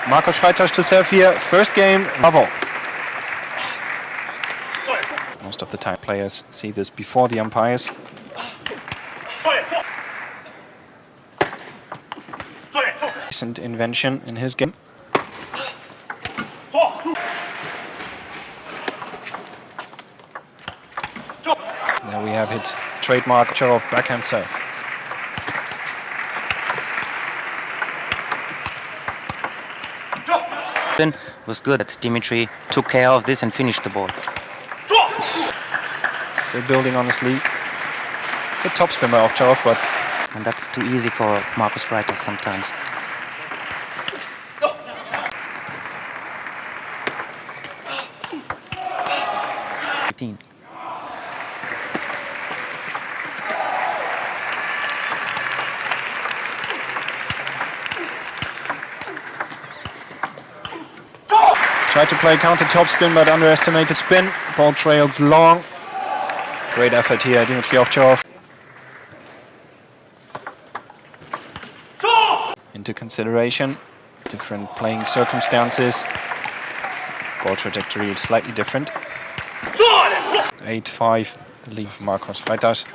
Markus FREITAS to serve here. First game, Bravo. Most of the time players see this before the umpires. Recent invention in his game. There we have it. Trademark Ovtcharov backhand serve. Was good. Dimitri took care of this and finished the ball. Still building on his lead. Good topspin by Ovtcharov, but and that's too easy for Markus FREITAS sometimes. Tried to play counter topspin, but underestimated spin. Ball trails long. Great effort here, Dimitri Ovtcharov. Into consideration, different playing circumstances. Ball trajectory is slightly different. 8-5, the lead of Markus FREITAS.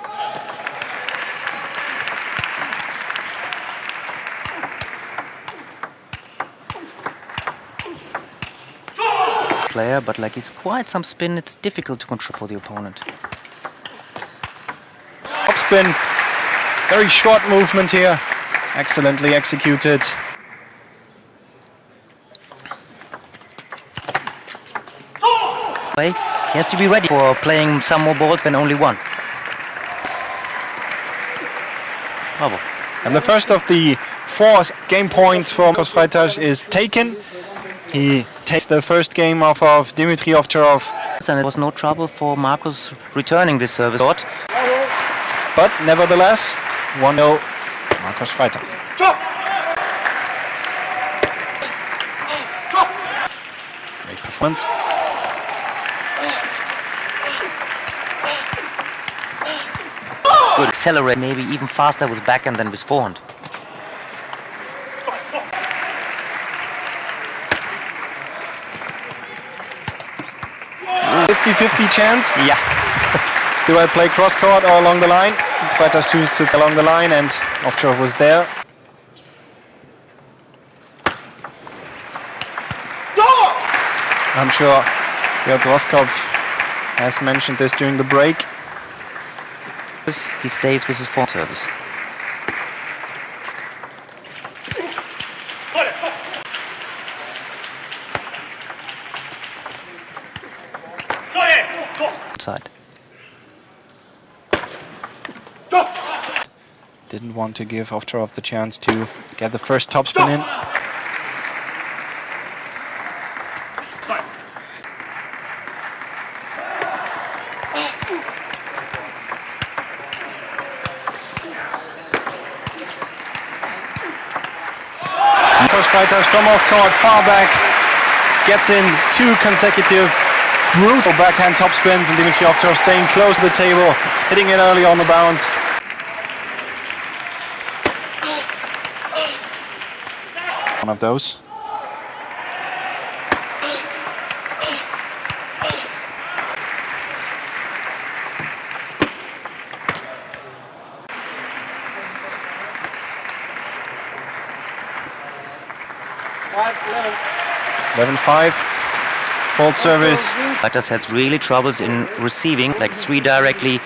Player, but like it's quite some spin, it's difficult to control for the opponent. Topspin, very short movement here, excellently executed. He has to be ready for playing some more balls than only one. Bravo. And the first of the 4 game points for Markus FREITAS is taken. He takes the first game off of Dimitri Ovtcharov. And it was no trouble for Markus returning this service. But nevertheless, 1-0 Markus FREITAS. Great performance. Good accelerate, maybe even faster with backhand than with forehand. 50-50 chance. Yeah. Do I play cross court or along the line? FREITAS chooses to along the line, and Ovtcharov was there. I'm sure GER-POR has mentioned this during the break. He stays with his forehand service. Side. Didn't want to give Ovtcharov the chance to get the first topspin in. Markus FREITAS from off court, far back, gets in 2 consecutive brutal backhand topspins, and Dimitri Ovtcharov staying close to the table, hitting it early on the bounce. One of those. Eleven 5. Fault service. FREITAS has really troubles in receiving, like 3 directly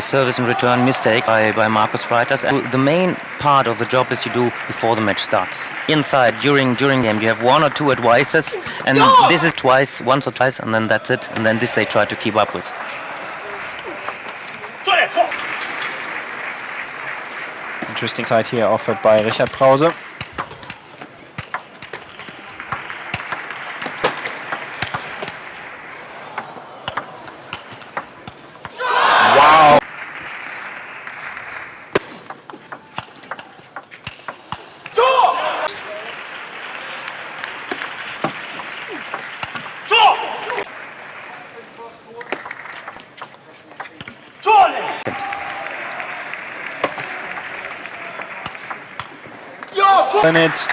service and return mistakes by Markus FREITAS. And the main part of the job is you do before the match starts. Inside, during game, you have 1 or 2 advices, and this is once or twice, and then that's it. And then this they try to keep up with. Interesting side here offered by Richard Brause. In it.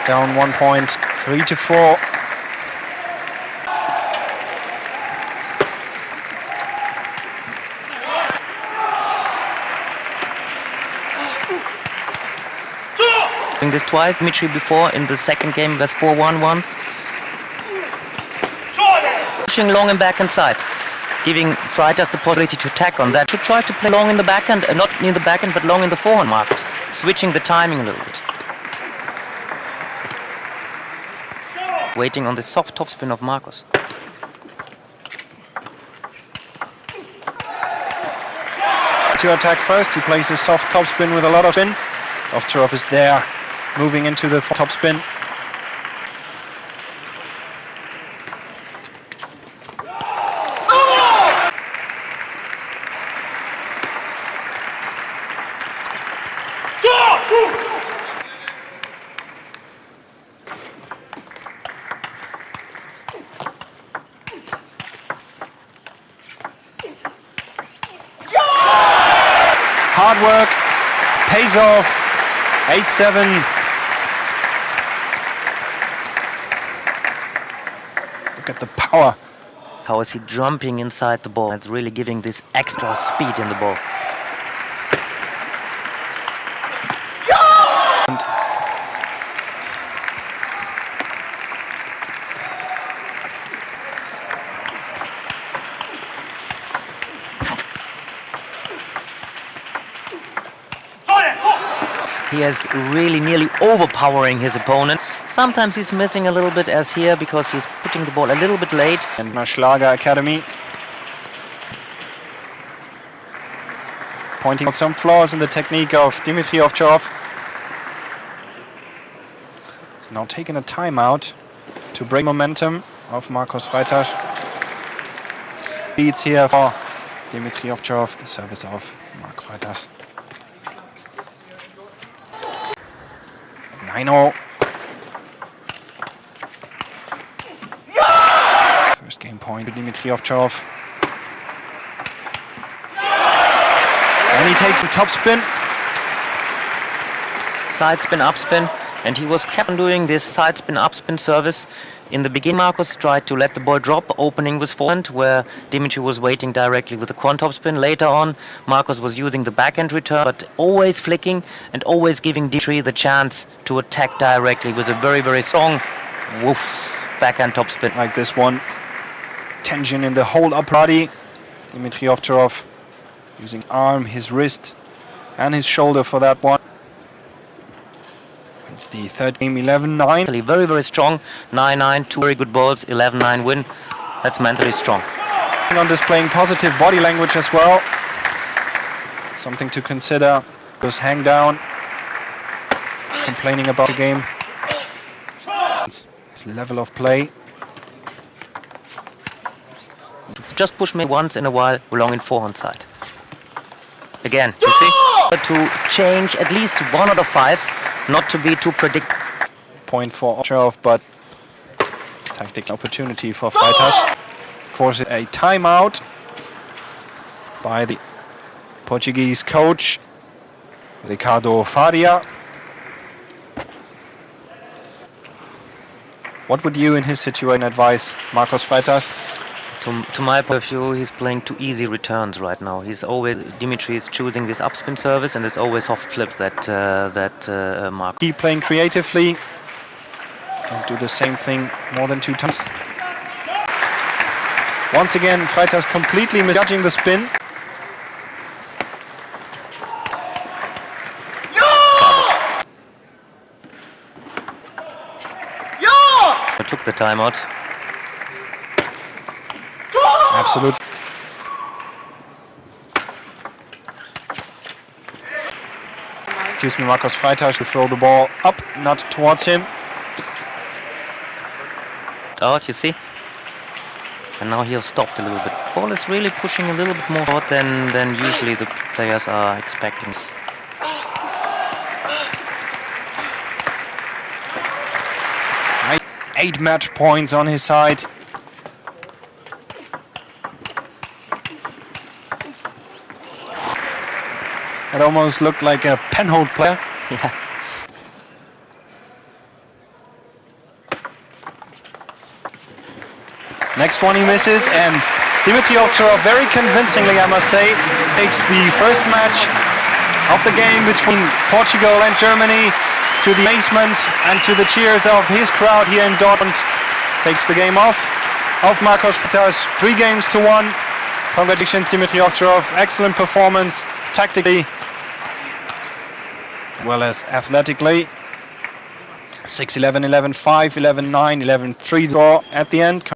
Down 1 point, 3-4. Doing this twice. Dmitry before in the second game was 4-1 once. Pushing long and back inside, giving FREITAS the possibility to attack on that. Should try to play long in the backhand, not near the backhand, but long in the forehand, Marcus. Switching the timing a little bit. Waiting on the soft topspin of Marcus. To attack first, he plays a soft topspin with a lot of spin. Ovtcharov is there, moving into the topspin. Hard work pays off. 8-7. Look at the power. How is he jumping inside the ball? It's really giving this extra speed in the ball. And he is really nearly overpowering his opponent. Sometimes he's missing a little bit as here because he's putting the ball a little bit late. and Schlager Academy pointing out some flaws in the technique of Dmitry Ovtcharov. He's now taking a timeout to break momentum of Marcus FREITAS. Leads here for Dmitry Ovtcharov, the service of Marc FREITAS. 9-0. First game point to Dmitry Ovtcharov. And he takes the topspin. Side spin, up spin, and he was kept on doing this side spin, up spin service. In the beginning, Marcus tried to let the ball drop, opening with forehand, where Dmitry was waiting directly with the quant top spin. Later on, Marcus was using the backhand return, but always flicking and always giving Dmitry the chance to attack directly with a very, very strong backhand top spin. Like this one. Tension in the whole upper body. Dmitry Ovtcharov using his arm, his wrist, and his shoulder for that one. It's the third game, 11-9. Very, very strong. 9-9, two very good balls, 11-9 win. That's mentally strong. On displaying positive body language as well. Something to consider. Goes hang down. Complaining about the game. His level of play. Just push me once in a while along in forehand side. Again, you see? To change at least 1 out of 5. Not to be too predictable. Point for Ovtcharov, but tactical opportunity for FREITAS. Forces a timeout by the Portuguese coach, Ricardo Faria. What would you, in his situation, advise Marcus FREITAS? To my point of view, he's playing too easy returns right now. Dmitry is choosing this upspin service, and it's always soft flip that Marcus. Keep playing creatively. Don't do the same thing more than 2 times. Once again, FREITAS completely misjudging the spin. I took the timeout. Absolutely. Excuse me, Marcus FREITAS should throw the ball up, not towards him. Out, you see? And now he has stopped a little bit. The ball is really pushing a little bit more out than usually the players are expecting. 8 match points on his side. It almost looked like a penhold player. Yeah. Next one he misses, and Dmitry Ovtcharov, very convincingly, I must say, takes the first match of the game between Portugal and Germany to the amazement and to the cheers of his crowd here in Dortmund. Takes the game off of Marcos Freitas, 3-1. Congratulations, Dmitry Ovtcharov. Excellent performance, tactically, as well as athletically. 6-11, 11-5, 11-9, 11-3 draw at the end.